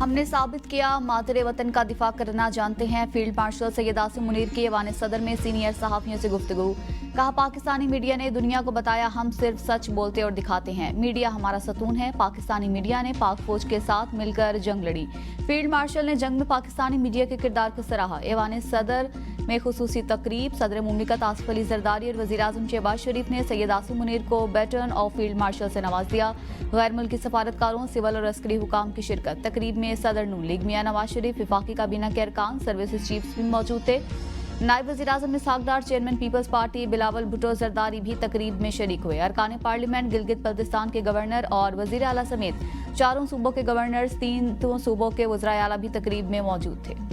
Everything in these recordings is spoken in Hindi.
हमने साबित किया मादरे वतन का दिफा करना जानते हैं। फील्ड मार्शल सैयद आसिम मुनीर की ऐवान सदर में सीनियर सहाफियों से गुफ्तगू। कहा, पाकिस्तानी मीडिया ने दुनिया को बताया हम सिर्फ सच बोलते और दिखाते हैं। मीडिया हमारा सतून है। पाकिस्तानी मीडिया ने पाक फौज के साथ मिलकर जंग लड़ी। फील्ड मार्शल ने जंग में पाकिस्तानी मीडिया के किरदार को सराहा। ऐवान सदर में खुसूसी तकरीब। सदर मुमलिकत आसिफ अली जरदारी और वज़ीर आज़म शहबाज शरीफ ने सैयद आसिम मुनीर को बैटन ऑफ फील्ड मार्शल से नवाज दिया। गैर मुल्की सफारतकारों, सिविल और अस्करी हुकाम की शिरकत। तकरीब में सदर नून लीग मियां नवाज शरीफ, विफाकी काबीना के अरकान, सर्विसेज चीफ्स भी मौजूद थे। नायब वज़ीर आज़म Ishaq Dar, chairman Peoples Party Bilawal Bhutto Zardari भी तकरीब में शरीक हुए। अरकान पार्लियामेंट, गिलगित बल्तिस्तान के गवर्नर और वज़ीर आला समेत 4 सूबों के गवर्नर्स, 3 सूबों के वज़राए आला भी तकरीब में मौजूद थे।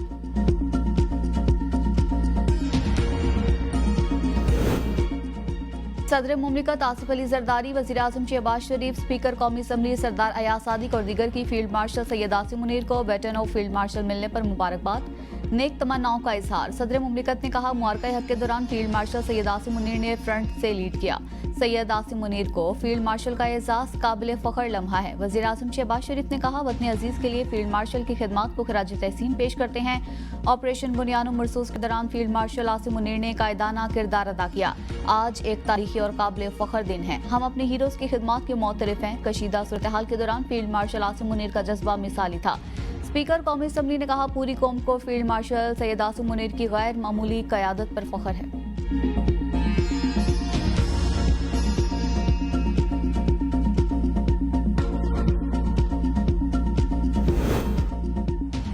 सदर मुमलिकत आसिफ अली जरदारी, वज़ीर आज़म शहबाज शरीफ, स्पीकर कौमी असम्बली सरदार अयाज सादिक और दीगर की फील्ड मार्शल सैयद आसिम मुनीर को बैटन ऑफ फील्ड मार्शल मिलने पर मुबारकबाद, नेक तमन्नाओं का इजहार। सदर मुमलिकत ने कहा, मुआरका हक के दौरान फील्ड मार्शल सैयद आसिम मुनीर ने फ्रंट से लीड किया। सैयद आसिम मुनीर को फील्ड मार्शल का एजाज काबिल फ़ख्र लम्हा है। वज़ीर आज़म शहबाज शरीफ ने कहा, वतन अजीज के लिए फील्ड मार्शल की खिदमात को खराज तहसीन पेश करते हैं। ऑपरेशन बुनियानो मरसूस के दौरान फील्ड मार्शल आसिम मुनीर ने कायदाना किरदार अदा किया। आज एक तारीखी और काबिल फ़ख्र दिन है। हम अपने हीरोज़ की खिदमात के मोतरफ हैं। कशीदा सूरत हाल के दौरान फील्ड मार्शल आसिम मुनीर का जज्बा मिसाली था। स्पीकर कौमी असम्बली ने कहा, पूरी कौम को फील्ड मार्शल सैयद आसिम मुनीर की गैर मामूली क़यादत पर फ़ख्र है।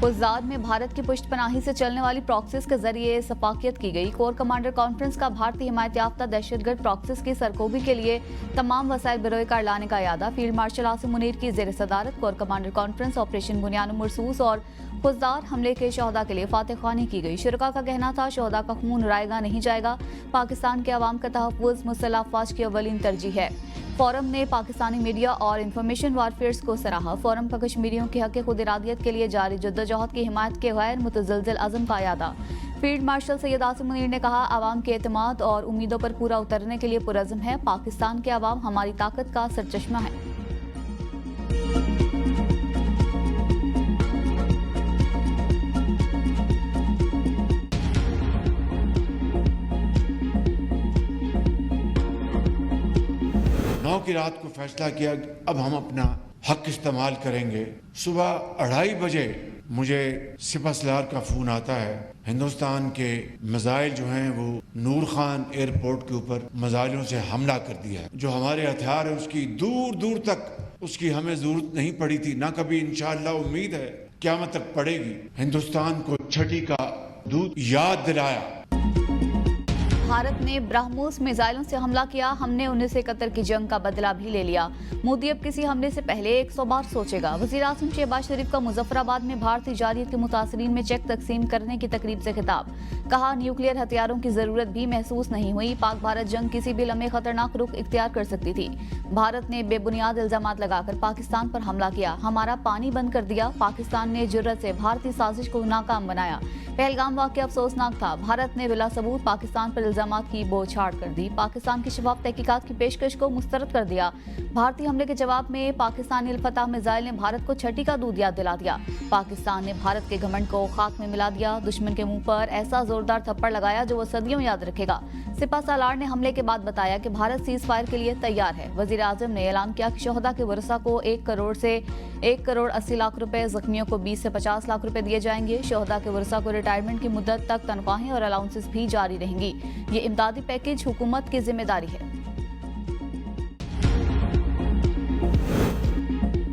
गुजरात में भारत की पुष्टपनाही से चलने वाली प्रॉक्सिस के जरिए सफाकियत की गई। कोर कमांडर कॉन्फ्रेंस का भारतीय हिमायत याफ्ता दहशतगर्द प्रॉक्सिस की सरकोबी के लिए तमाम वसाइल बरोए कार लाने का इरादा। फील्ड मार्शल आसिम मुनीर की जेर सदारत कोर कमांडर कॉन्फ्रेंस ऑपरेशन बुनियानो मरसूस और खुजदार हमले के शहदा के लिए फातह ख्वानी की गई। शुरका का कहना था, शहदा का खून रायगा नहीं जाएगा। पाकिस्तान के अवाम का तहफ़्फ़ुज़ मुसल्लह अफ़वाज की अव्वलीन तरजीह है। फोरम ने पाकिस्तानी मीडिया और इंफॉर्मेशन वारफेयर्स को सराहा। फोरम का कश्मीरियों के हक़ खुद इरादियत के लिए जारी जद्दोजहद की हिमायत के गैर मुतज़लज़ल अज़म का यादा। फील्ड मार्शल सैयद आसिम मुनीर ने कहा, आवाम के एतमाद और उम्मीदों पर पूरा उतरने के लिए पुरज़्म है। पाकिस्तान के अवाम हमारी ताकत का सरचश्मा है। की रात को फैसला किया, अब हम अपना हक इस्तेमाल करेंगे। सुबह 2:30 बजे मुझे सिपह सलार का फोन आता है, हिंदुस्तान के मिसाइल जो हैं वो नूर खान एयरपोर्ट के ऊपर मिसाइलों से हमला कर दिया है। जो हमारे हथियार है उसकी दूर दूर तक उसकी हमें जरूरत नहीं पड़ी थी, ना कभी इंशाअल्लाह उम्मीद है क़यामत तक पड़ेगी। हिंदुस्तान को छठी का दूध याद दिलाया। भारत ने ब्रह्मोस मिसाइलों से हमला किया। हमने 1971 की जंग का बदला भी ले लिया। मोदी अब किसी हमले से पहले 100 बार सोचेगा। वज़ीर आज़म शहबाज शरीफ का मुजफ्फराबाद में भारतीय जारियत के मुतासरीन में चेक तकसीम करने की तकरीब से खिताब। कहा, न्यूक्लियर हथियारों की जरूरत भी महसूस नहीं हुई। पाक भारत जंग किसी भी लम्हे खतरनाक रुख इख्तियार कर सकती थी। भारत ने बेबुनियाद इल्जामात लगाकर पाकिस्तान पर हमला किया। हमारा पानी बंद कर दिया। पाकिस्तान ने जुर्रत से भारतीय साजिश को नाकाम बनाया। पहलगाम वाक़या अफसोसनाक था। भारत ने बिला सबूत पाकिस्तान पर इल्जामात की बौछार कर दी। पाकिस्तान की शफाफ तहकीकात की पेशकश को मुस्तरद कर दिया। भारतीय हमले के जवाब में पाकिस्तानी अल-फतह मिसाइल ने भारत को छठी का दूध याद दिला दिया। पाकिस्तान ने भारत के घमंड को खाक में मिला दिया। दुश्मन के मुंह पर ऐसा जोरदार थप्पड़ लगाया जो वो सदियों याद रखेगा। सिपह सालार ने हमले के बाद बताया कि भारत सीज फायर के लिए तैयार है। वज़ीर आज़म ने ऐलान किया कि शहदा के वरसा को 1 करोड़ से 1 करोड़ 80 लाख रुपए, जख्मियों को 20 से 50 लाख रुपए दिए जाएंगे। शहदा के वरसा को रिटायरमेंट की मुद्दत तक तनख्वाहें और अलाउंसेस भी जारी रहेंगी। ये इमदादी पैकेज हुकूमत की जिम्मेदारी है।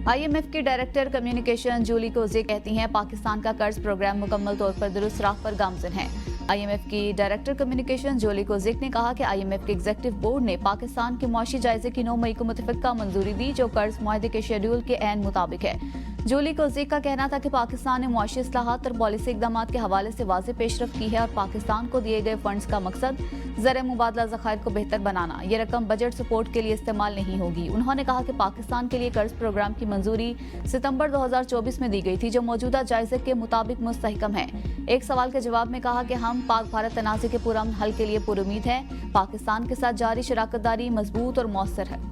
IMF की डायरेक्टर कम्युनिकेशन जूली कोजे कहती हैं, पाकिस्तान का कर्ज प्रोग्राम मुकम्मल तौर पर दुरुस्त राह पर गामज़न है। IMF की डायरेक्टर कम्युनिकेशन जूली कोजेक ने कहा कि IMF के एग्जीक्यूटिव बोर्ड ने पाकिस्तान के मुआशी जायजे की 9 मई को मुतफ़िक़ा मंजूरी दी, जो कर्ज मुआहदे के शेड्यूल के ऐन मुताबिक है। जूली कोजेक का कहना था कि पाकिस्तान ने मुआशी इस्लाहात और पॉलिसी इक़दाम के हवाले से वाज़ेह पेशरफ़्त की है और पाकिस्तान को दिए गए फंड्स का मकसद ज़र मुबादला ज़खायर को बेहतर बनाना। ये रकम बजट सपोर्ट के लिए इस्तेमाल नहीं होगी। उन्होंने कहा कि पाकिस्तान के लिए कर्ज प्रोग्राम की मंजूरी सितंबर 2024 में दी गई थी, जो मौजूदा जायजे के मुताबिक मुस्तहकम है। एक सवाल के जवाब में कहा कि हम पाक भारत तनाज़े के पुरअमन हल के लिए पुरुमीद हैं। पाकिस्तान के साथ जारी शराकतदारी मजबूत और मौसर है।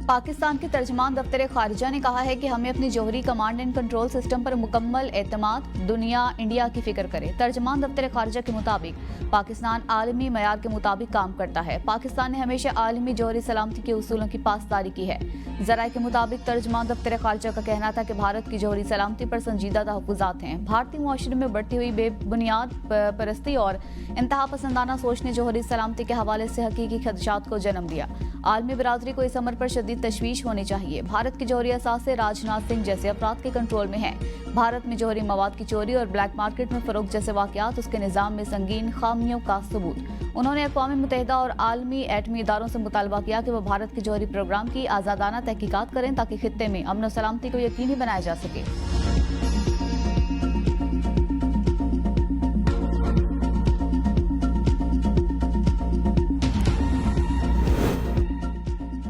पाकिस्तान के तर्जमान दफ्तर खारिजा ने कहा है कि हमें अपनी जौहरी कमांड एंड कंट्रोल सिस्टम पर मुकम्मल एतमाद, दुनिया इंडिया की फिक्र करे। तर्जमान दफ्तर खारिजा के मुताबिक पाकिस्तान आलमी मयार के मुताबिक काम करता है। पाकिस्तान ने हमेशा आलमी जौहरी सलामती के उसूलों की पासदारी की है। जराये के मुताबिक तर्जमान दफ्तर खारिजा का कहना था कि भारत की जौहरी सलामती पर संजीदा तहफ़्फ़ुज़ात हैं। भारतीय मुआशरे में बढ़ती हुई बेबुनियाद परस्ती और इंतहा पसंदाना सोच ने जौहरी सलामती के हवाले से हकीकी खदशात को जन्म दिया। आलमी बरादरी को इस अमर पर शदीद तशवीश होनी चाहिए। भारत की जौहरी असासे राजनाथ सिंह जैसे अफराद के कंट्रोल में है। भारत में जौहरी मवाद की चोरी और ब्लैक मार्केट में फरोख्त जैसे वाकयात उसके निज़ाम में संगीन खामियों का सबूत। उन्होंने अक़वाम मुत्तहिदा और आलमी एटमी इदारों से मुतालबा किया कि वह भारत के जौहरी प्रोग्राम की आज़ादाना तहकीकात करें ताकि खित्ते में अमन और सलामती को यकीनी बनाया जा सके।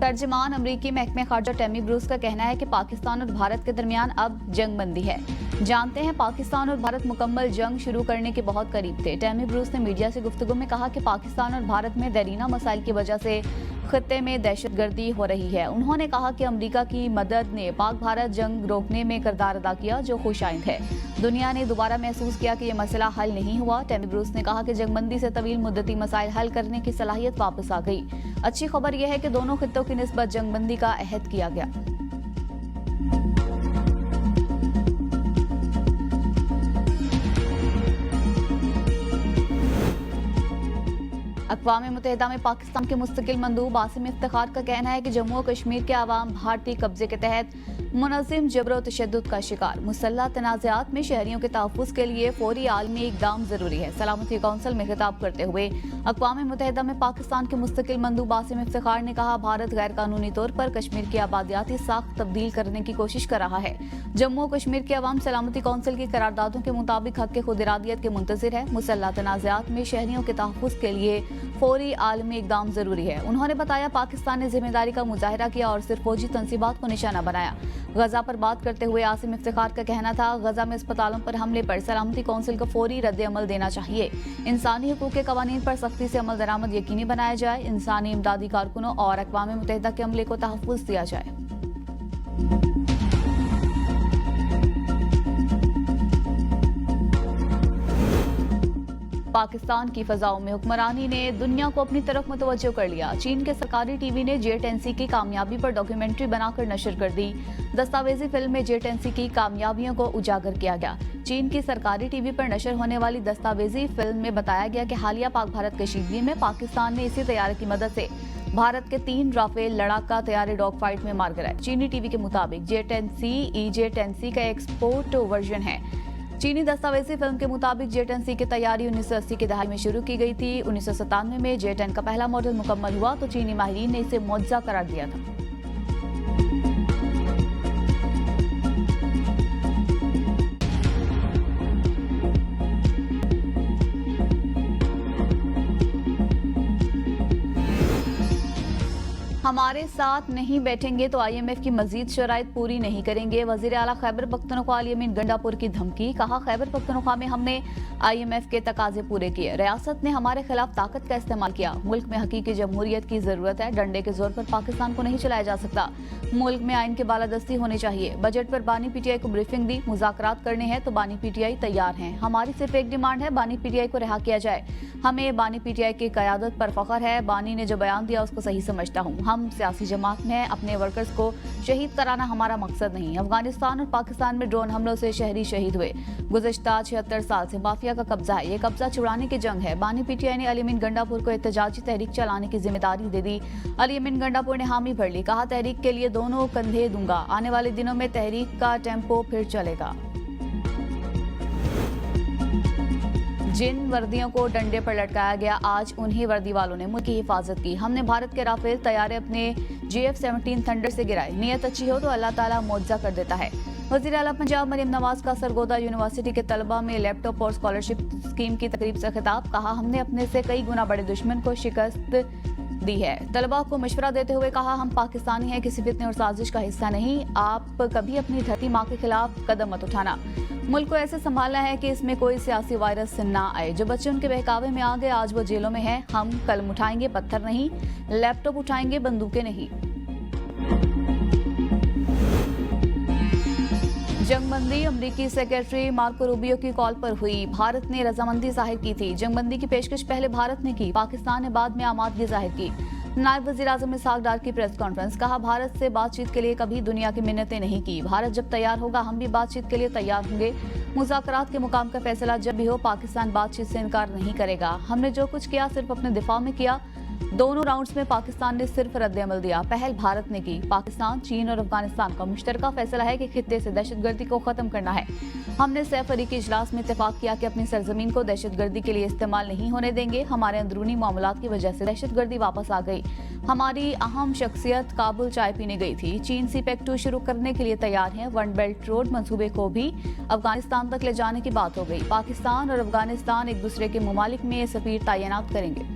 तर्जमान अमरीकी महकमे खारजा टैमी ब्रूस का कहना है कि पाकिस्तान और भारत के दरमियान अब जंगबंदी है। जानते हैं, पाकिस्तान और भारत मुकम्मल जंग शुरू करने के बहुत करीब थे। टैमी ब्रूस ने मीडिया से गुफ्तगू में कहा कि पाकिस्तान और भारत में देरीना मसाइल की वजह से खित्ते में दहशतगर्दी हो रही है। उन्होंने कहा कि अमेरिका की मदद ने पाक भारत जंग रोकने में किरदार अदा किया, जो खुशाइंद है। दुनिया ने दोबारा महसूस किया कि यह मसला हल नहीं हुआ। टैमी ब्रूस ने कहा कि जंगबंदी से तवील मुद्दती मसाइल हल करने की सलाहियत वापस आ गई। अच्छी खबर यह है कि दोनों खित्तों की निस्बत जंगबंदी का अहद किया गया। अक़वाम मुत्तहिदा में पाकिस्तान के मुस्तकिल मंदूब आसिम इफ्तिखार का कहना है कि जम्मू और कश्मीर के अवाम भारतीय कब्जे के तहत मुनज़्ज़म जबर और तशद्दुद का शिकार। मुसल्लह तनाज़ात में शहरियों के तहफ़्फ़ुज़ के लिए फौरी आलमी इक़दाम ज़रूरी है। सलामती कौंसिल में खिताब करते हुए अक़वाम मुत्तहिदा में पाकिस्तान के मुस्तकिल मंदूब आसिम इफ्तिखार ने कहा, भारत गैर कानूनी तौर पर कश्मीर की आबादियाती साख्त तब्दील करने की कोशिश कर रहा है। जम्मू और कश्मीर के अवाम सलामती कौंसिल की करारदादों के मुताबिक हक़ खुदइरादियत के मुंतज़िर है। मुसल्लह तनाज़ात में शहरियों के तहफ़्फ़ुज़ के लिए फौरी आलमी इक़दाम ज़रूरी है। उन्होंने बताया, पाकिस्तान ने जिम्मेदारी का मुजाहिरा किया और सिर्फ फौजी तंसीबात को निशाना बनाया। गजा पर बात करते हुए आसिम इफ्तिखार का कहना था, गजा में अस्पतालों पर हमले पर सलामती कौंसिल को फौरी रद्द अमल देना चाहिए। इंसानी हुकूक के कवानीन पर सख्ती से अमल दरामद यकीनी बनाया जाए। इंसानी इमदादी कारकुनों और अक़वाम मुत्तहिदा के अमले को तहफ़्फ़ुज़ दिया जाए। पाकिस्तान की फजाओं में हुक्मरानी ने दुनिया को अपनी तरफ मुतवज्जो कर लिया। चीन के सरकारी टीवी ने J10C की कामयाबी पर डॉक्यूमेंट्री बनाकर नशर कर दी। दस्तावेजी फिल्म में J10C की कामयाबियों को उजागर किया गया। चीन की सरकारी टीवी पर नशर होने वाली दस्तावेजी फिल्म में बताया गया कि हालिया पाक भारत कशीदगी में पाकिस्तान ने इसी तैयारे की मदद से भारत के 3 राफेल लड़ाका तैयारे डॉग फाइट में मार गिराए। चीनी टीवी के मुताबिक J10C EJ10C का एक्सपोर्ट वर्जन है। चीनी दस्तावेजी फिल्म के मुताबिक J10C की तैयारी 1980 की दहाई में शुरू की गई थी। 1997 में J10 का पहला मॉडल मुकम्मल हुआ तो चीनी माहिरीन ने इसे मौजज़ा करार दिया था। हमारे साथ नहीं बैठेंगे तो IMF की मजीद शराइत पूरी नहीं करेंगे। वजीर आला खैबर पख्तूनख्वा अली अमीन गंडापुर की धमकी। कहा, खैबर पख्तूनख्वा में हमने IMF के तकाजे पूरे किए। रियासत ने हमारे खिलाफ ताकत का इस्तेमाल किया। मुल्क में हकीकी जमहूरियत की जरूरत है। डंडे के जोर पर पाकिस्तान को नहीं चलाया जा सकता। मुल्क में आइन की बालादस्ती होनी चाहिए। बजट पर बानी PTI को ब्रीफिंग दी। मुज़ाकरात करने हैं तो बानी PTI तैयार हैं। हमारी सिर्फ एक डिमांड है, बानी PTI को रिहा किया जाए। हमें बानी PTI की क़यादत पर फख्र है। बानी ने जो बयान दिया उसको सही समझता हूँ। हम सियासी जमात में अपने वर्कर्स को शहीद कराना हमारा मकसद नहीं। अफगानिस्तान और पाकिस्तान में ड्रोन हमलों से शहरी शहीद हुए। गुज़श्ता 76 साल से माफिया का कब्जा है। ये कब्जा छुड़ाने की जंग है। बानी PTI ने अली अमीन गंडापुर को एहतजाजी तहरीक चलाने की जिम्मेदारी दे दी। अली अमीन गंडापुर ने हामी भर ली। कहा, तहरीक के लिए दोनों कंधे दूंगा। आने वाले दिनों में तहरीक का टेम्पो फिर चलेगा। जिन वर्दियों को डंडे पर लटकाया गया, आज उन्हीं वर्दी वालों ने मुल्क की हिफाजत की। हमने भारत के राफेल तैयारे अपने JF-17 थंडर से गिराए। नीयत अच्छी हो तो अल्लाह ताला मुआवजा कर देता है। वज़ीर आला पंजाब मरियम नवाज का सरगोदा यूनिवर्सिटी के तलबा में लैपटॉप और स्कॉलरशिप स्कीम की तकरीब से खिताब। कहा, हमने अपने से कई गुना बड़े दुश्मन को शिकस्त दी है। तलबा को मशवरा देते हुए कहा, हम पाकिस्तानी हैं, किसी फितने और साजिश का हिस्सा नहीं। आप कभी अपनी धरती माँ के खिलाफ कदम मत उठाना। मुल्क को ऐसे संभालना है कि इसमें कोई सियासी वायरस ना आए। जो बच्चे उनके बहकावे में आ गए आज वो जेलों में हैं। हम कलम उठाएंगे, पत्थर नहीं। लैपटॉप उठाएंगे, बंदूकें नहीं। जंगबंदी अमेरिकी सेक्रेटरी मार्को रूबियो की कॉल पर हुई। भारत ने रजामंदी जाहिर की थी। जंगबंदी की पेशकश पहले भारत ने की, पाकिस्तान ने बाद में आमादगी जाहिर की। नायब वज़ीर-ए-आज़म इसहाक डार की प्रेस कॉन्फ्रेंस, कहा भारत से बातचीत के लिए कभी दुनिया की मिन्नतें नहीं की। भारत जब तैयार होगा हम भी बातचीत के लिए तैयार होंगे। मुज़ाकरात के मुकाम का फैसला जब भी हो पाकिस्तान बातचीत से इनकार नहीं करेगा। हमने जो कुछ किया सिर्फ अपने दिफा में किया। दोनों राउंड्स में पाकिस्तान ने सिर्फ रद्द-ए-अमल दिया, पहल भारत ने की। पाकिस्तान, चीन और अफगानिस्तान का मुश्तरका फैसला है कि खित्ते से दहशतगर्दी को खत्म करना है। हमने सैफ अली के इजलास में इत्तेफाक किया कि अपनी सरजमीन को दहशतगर्दी के लिए इस्तेमाल नहीं होने देंगे। हमारे अंदरूनी मामलात की वजह से दहशतगर्दी वापस आ गई। हमारी अहम शख्सियत काबुल चाय पीने गई थी। चीन CPEC-2 शुरू करने के लिए तैयार है। वन बेल्ट रोड मंसूबे को भी अफगानिस्तान तक ले जाने की बात हो गई। पाकिस्तान और अफगानिस्तान एक दूसरे के ममालिक में सफीर तैनात करेंगे।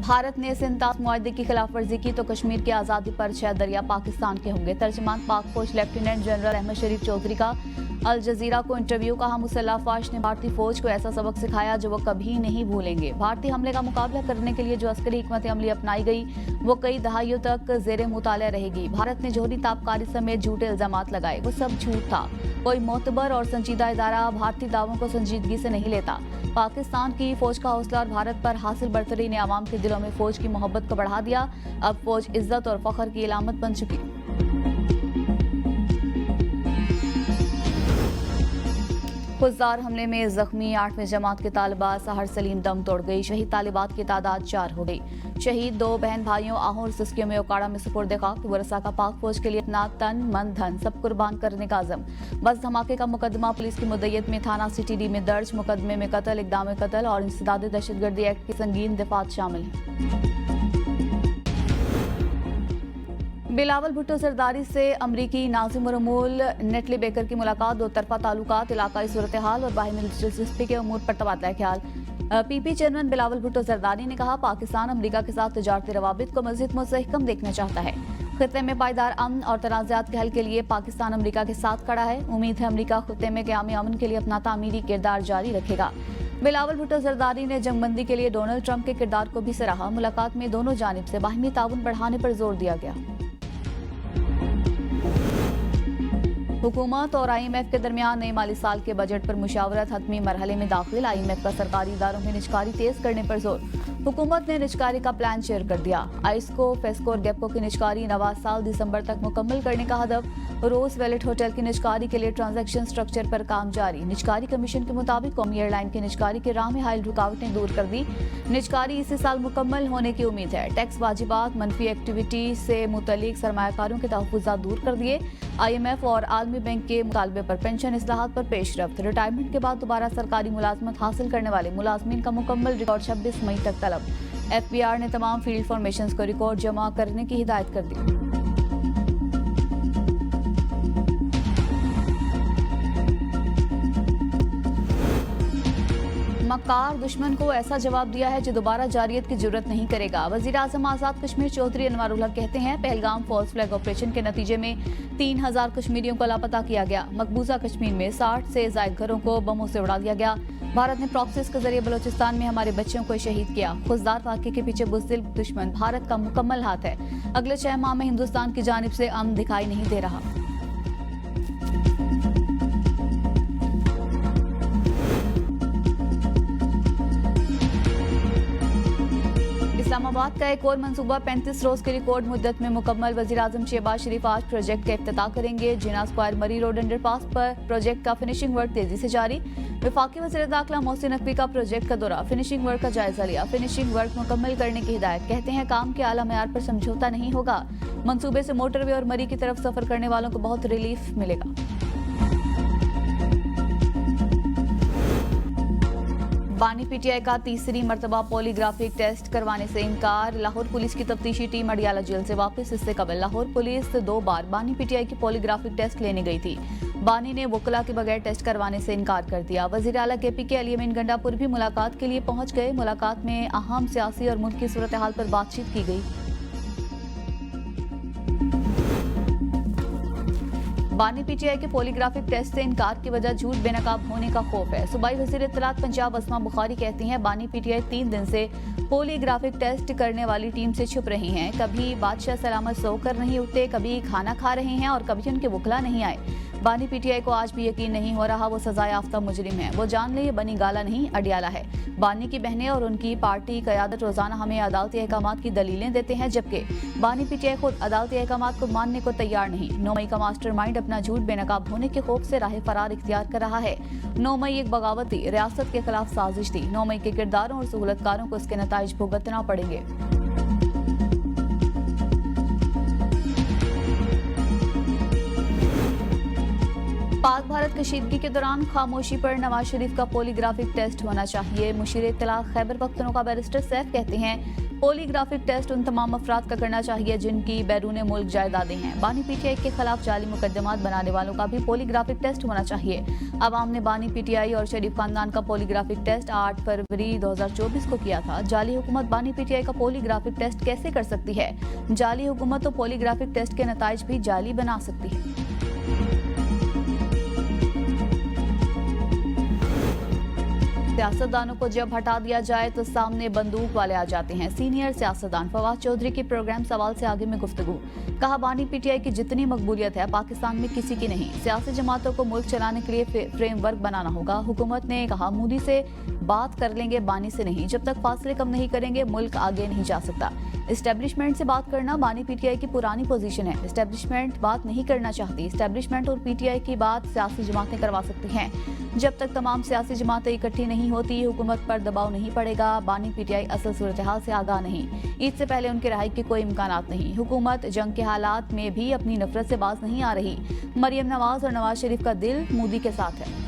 भारत ने सिंतास मुआहदे की खिलाफवर्जी की तो कश्मीर की आज़ादी पर 6 दरिया पाकिस्तान के होंगे। तर्जमान पाक फौज लेफ्टिनेंट जनरल अहमद शरीफ चौधरी का अल जजीरा को इंटरव्यू, कहा मुसल्लह अफवाज ने भारतीय फौज को ऐसा सबक सिखाया जो वो कभी नहीं भूलेंगे। भारतीय हमले का मुकाबला करने के लिए जो अस्करी हिकमत अमली अपनाई गई वो कई दहाइयों तक जेर मुताला रहेगी। भारत ने जोहरी ताबकारी समेत झूठे इल्जामात लगाए, वो सब झूठ था। कोई मोतबर और संजीदा इदारा भारतीय दावों को संजीदगी से नहीं लेता। पाकिस्तान की फौज का हौसला और भारत पर हासिल बरतरी ने आवाम के दिलों में फौज की मोहब्बत को बढ़ा दिया। अब फौज इज्जत और फख्र की इलामत बन चुकी। खुददार हमले में जख्मी 8वीं जमात के तालिबा सहर सलीम दम तोड़ गई। शहीद तालिबात की तादाद 4 हो गई। शहीद 2 बहन भाइयों आहोर सिस्कियों में ओकाड़ा में सुपुर्द खाक। वरसा का पाक फौज के लिए अपना तन मन धन सब कुर्बान करने का अज़म। बस धमाके का मुकदमा पुलिस की मुद्दयत में थाना CTD में दर्ज। मुकदमे में कत्ल, इक़दाम कत्ल और इंसदाद दहशतगर्दी एक्ट की संगीन दफात शामिल है। बिलावल भुट्टो जरदारी से अमरीकी नाज़िम और अमूल नेटली बेकर की मुलाकात। 2 तरफा ताल्लुकात, इलाकाई सूरत हाल और बाहिनी दिलचस्पी के अमूर पर तबादला ख्याल। PP चेयरमैन बिलावल भुट्टो जरदारी ने कहा पाकिस्तान अमरीका के साथ तिजारती रवाबित को मज़ीद मुस्तहकम देखना चाहता है। खित्ते में पायदार अमन और तनाज़ात के हल के लिए पाकिस्तान अमरीका के साथ खड़ा है। उम्मीद है अमरीका खित्ते में क़यामी अमन के लिए अपना तामीरी किरदार जारी रखेगा। बिलावल भुट्टो जरदारी ने जंगबंदी के लिए डोनाल्ड ट्रंप के किरदार को भी सराहा। मुलाकात में दोनों जानिब से बाहिमी ताउन बढ़ाने पर जोर दिया गया। हुकूमत और IMF के दरमियान नए माली साल के बजट पर मुशावरत हतमी मरहले में दाखिल। IMF का सरकारी इदारों में निजकारी तेज करने पर जोर। हुकूमत ने निजकारी का प्लान शेयर कर दिया। आइस्को, फेस्को और गेपको की निजकारी नवा साल दिसंबर तक मुकम्मल करने का हदफ। रोज वैलेट होटल की निजकारी के लिए ट्रांजैक्शन स्ट्रक्चर पर काम जारी। निजकारी कमीशन के मुताबिक कौमी एयरलाइन की निजकारी के राह में हायल रुकावटें दूर कर दी। निजकारी इसी साल मुकम्मल होने की उम्मीद है। टैक्स वाजिबात, मनफी एक्टिविटी से मुतल्लिक सरमायाकारों के तहफ़्फ़ुज़ात दूर कर दिए। IMF और आलमी बैंक के मुतालबे पर पेंशन इस्लाहात पर पेशरफ्त। रिटायरमेंट के बाद दोबारा सरकारी मुलाजमत हासिल करने वाले मुलाजमीन का मुकम्मल रिकॉर्ड 26 मई तक तलब। FBR ने तमाम फील्ड फॉर्मेशंस को रिकॉर्ड जमा करने की हिदायत कर दी। मक्कार दुश्मन को ऐसा जवाब दिया है जो दोबारा जारियत की जरूरत नहीं करेगा। वज़ीर-ए-आज़म आज़ाद कश्मीर चौधरी अनवारुल हक कहते हैं पहलगाम फॉल्स फ्लैग ऑपरेशन के नतीजे में 3000 कश्मीरियों को लापता किया गया। मकबूजा कश्मीर में 60 से ज़ायद घरों को बमों से उड़ा दिया गया। भारत ने प्रॉक्सिस के जरिए बलोचिस्तान में हमारे बच्चों को शहीद किया। खुजदार वाक़े के पीछे बुज़दिल दुश्मन भारत का मुकम्मल हाथ है। अगले 6 माह में हिंदुस्तान की जानिब से अमन दिखाई नहीं दे रहा। इस्लामाबाद का एक और मंसूबा 35 रोज की रिकॉर्ड मुद्दत में मुकम्मल। वज़ीर-ए-आज़म शहबाज शरीफ आज प्रोजेक्ट का इफ्तिताह करेंगे। जिना स्क्वायर मरी रोड अंडरपास पर प्रोजेक्ट का फिनिशिंग वर्क तेजी से जारी। वफाकी वज़ीर दाखिला मोहसिन नकवी का प्रोजेक्ट का दौरा, फिनिशिंग वर्क का जायजा लिया। फिनिशिंग वर्क मुकम्मल करने की हिदायत। कहते हैं काम के आला मयार पर समझौता नहीं होगा। मंसूबे से मोटरवे और मरी की तरफ सफर करने वालों को बहुत रिलीफ मिलेगा। बानी PTI का तीसरी मरतबा पॉलीग्राफिक टेस्ट करवाने से इनकार। लाहौर पुलिस की तफ्तीशी टीम अडियाला जेल से वापस। इससे कबल लाहौर पुलिस 2 बार बानी PTI की पॉलीग्राफिक टेस्ट लेने गई थी। बानी ने वकला के बगैर टेस्ट करवाने से इनकार कर दिया। वज़ीर आला KPK अली अमीन गंडापुर भी मुलाकात के लिए पहुंच गए। मुलाकात में अहम सियासी और मुल्क की सूरत हाल पर बातचीत की गई। बानी पीटीआई के पॉलीग्राफिक टेस्ट से इनकार की वजह झूठ बेनकाब होने का खौफ है। सूबाई वज़ीर इत्तलात पंजाब अस्मा बुखारी कहती हैं, बानी पीटीआई 3 दिन से पॉलीग्राफिक टेस्ट करने वाली टीम से छुप रही हैं। कभी बादशाह सलामत सोकर नहीं उठते, कभी खाना खा रहे हैं और कभी उनके वकला नहीं आए। बानी पीटीआई को आज भी यकीन नहीं हो रहा वो सजा याफ्ता मुजरिम है। वो जान ले ये बनी गाला नहीं अडियाला है। बानी की बहनें और उनकी पार्टी क़यादत रोजाना हमें अदालती अहकामात की दलीलें देते हैं, जबकि बानी पीटीआई खुद अदालती अहकामात को मानने को तैयार नहीं। 9 मई का मास्टरमाइंड अपना झूठ बेनकाब होने के खौफ से राह फरार इख्तियार कर रहा है। 9 मई एक बगावत थी, रियासत के खिलाफ साजिश थी। 9 मई के किरदारों और सहूलतकारों को इसके नताइज भुगतना पड़ेंगे। पाक भारत कशीदगी के दौरान खामोशी पर नवाज शरीफ का पॉलीग्राफिक टेस्ट होना चाहिए। मुशीर इत्तलात खैबर पख्तूनख्वा बैरिस्टर सैफ कहते हैं, पॉलीग्राफिक टेस्ट उन तमाम अफराद का करना चाहिए जिनकी बैरून मुल्क जायदादें हैं। बानी पीटीआई के खिलाफ जाली मुकदमात बनाने वालों का भी पॉलीग्राफिक टेस्ट होना चाहिए। अवाम ने बानी पीटीआई और शरीफ खानदान का पॉलीग्राफिक टेस्ट 8 फरवरी 2024 को किया था। जाली हुकूमत बानी पीटीआई का पॉलीग्राफिक टेस्ट कैसे कर सकती है? जाली हुकूमत तो पॉलीग्राफिक टेस्ट के नताइज भी जाली बना सकती है। सियासतदानों को जब हटा दिया जाए तो सामने बंदूक वाले आ जाते हैं। सीनियर सियासतदान फवाद चौधरी की प्रोग्राम सवाल से आगे में गुफ्तगू। कहा, बानी पीटीआई की जितनी मकबूलियत है पाकिस्तान में किसी की नहीं। सियासी जमातों को मुल्क चलाने के लिए फ्रेमवर्क बनाना होगा। हुकूमत ने कहा, मोदी से बात कर लेंगे, बानी से नहीं। जब तक फासले कम नहीं करेंगे मुल्क आगे नहीं जा सकता। एस्टेब्लिशमेंट से बात करना बानी पीटीआई की पुरानी पोजीशन है। एस्टेब्लिशमेंट बात नहीं करना चाहती। एस्टेब्लिशमेंट और पीटीआई की बात सियासी जमातें करवा सकती हैं। जब तक तमाम सियासी जमातें इकट्ठी नहीं होती हुकूमत पर दबाव नहीं पड़ेगा। बानी पीटीआई असल सूरत हाल से आगाह नहीं। ईद से पहले उनकी रिहाई के कोई इम्कानात नहीं। हुकूमत जंग के हालात में भी अपनी नफरत से बाज नहीं आ रही। मरियम नवाज और नवाज शरीफ का दिल मोदी के साथ है।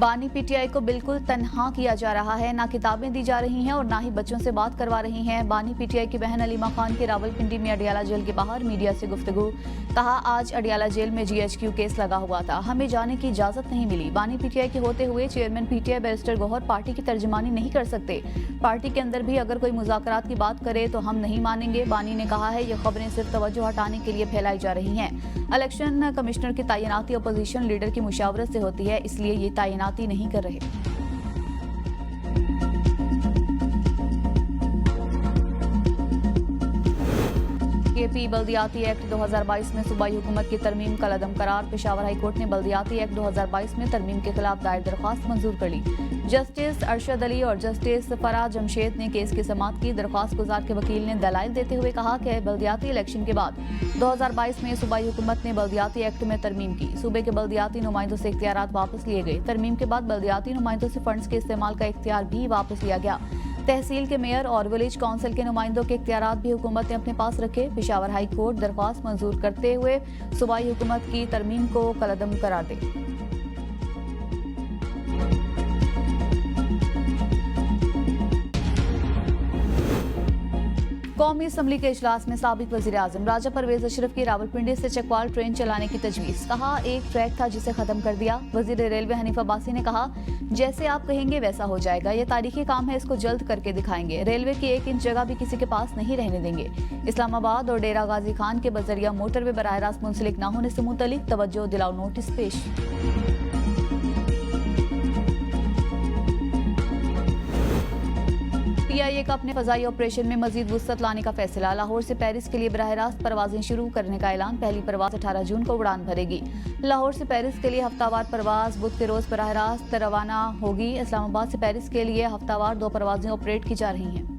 बानी पीटीआई को बिल्कुल तन्हा किया जा रहा है। ना किताबें दी जा रही हैं और ना ही बच्चों से बात करवा रही हैं। बानी पीटीआई की बहन अलीमा खान की रावलपिंडी में अडियाला जेल के बाहर मीडिया से गुफ्तगू। कहा, आज अडियाला जेल में GHQ केस लगा हुआ था, हमें जाने की इजाजत नहीं मिली। बानी पीटीआई के होते हुए chairman PTI barrister Gohar party की तर्जुमानी नहीं कर सकते। पार्टी के अंदर भी अगर कोई मुज़ाकरात की बात करे तो हम नहीं मानेंगे। बानी ने कहा है, ये खबरें सिर्फ तवज्जो हटाने के लिए फैलाई जा रही हैं। इलेक्शन कमिश्नर की तैनाती अपोजिशन लीडर की मुशावरत से होती है, इसलिए ये तैनाती नहीं कर रहे। केपी बल्दियाती एक्ट 2022 में सूबाई हुकूमत की तरमीम का लदम करार। पेशावर हाई कोर्ट ने बल्दियाती एक्ट 2022 में तरमीम के खिलाफ दायर दरख्वास्त मंजूर कर ली। जस्टिस अरशद अली और जस्टिस फराह जमशेद ने केस की समाअत की। दरख्वास्त गुजार के वकील ने दलाइल देते हुए कहा कि बल्दियाती इलेक्शन के बाद 2022 में सूबाई हुकूमत ने बल्दियाती एक्ट में तरमीम की। सूबे के बल्दियाती नुमाइंदों से इख्तियारात वापस लिए गए। तरमीम के बाद बल्दियाती नुमाइंदों से फंड्स के इस्तेमाल का इख्तियार भी वापस लिया गया। तहसील के मेयर और विलेज काउंसिल के नुमाइंदों के इख्तियारात भी हुकूमत ने अपने पास रखे। पेशावर हाई कोर्ट दरख्वास्त मंजूर करते हुए सूबाई हुकूमत की तरमीम को कलअदम करार दे। कौमी असम्बली के इजलास में साबिक वजीर आजम राजा परवेज अशरफ की रावलपिंडी से चकवाल ट्रेन चलाने की तजवीज़। कहा, एक ट्रैक था जिसे खत्म कर दिया। वजीर रेलवे हनीफ अब्बासी ने कहा, जैसे आप कहेंगे वैसा हो जाएगा। ये तारीखी काम है, इसको जल्द करके दिखाएंगे। रेलवे की 1 इंच जगह भी किसी के पास नहीं रहने देंगे। इस्लामाबाद और डेरा गाजी खान के बजरिया मोटरवे बराह रास्त मुंसलिक न होने से मुतल्लिक तवज्जो दिलाओ नोटिस पेश। PIA का अपने फजाई ऑपरेशन में मजीद वुसअत लाने का फैसला। लाहौर से पेरिस के लिए बराह रास्त परवाजें शुरू करने का ऐलान। पहली परवाज 18 जून को उड़ान भरेगी। लाहौर से पेरिस के लिए हफ्तावार परवाज बुध के रोज बराह रास्त रवाना होगी। इस्लामाबाद से पेरिस के लिए हफ्तावार 2 परवाजें ऑपरेट की जा रही हैं।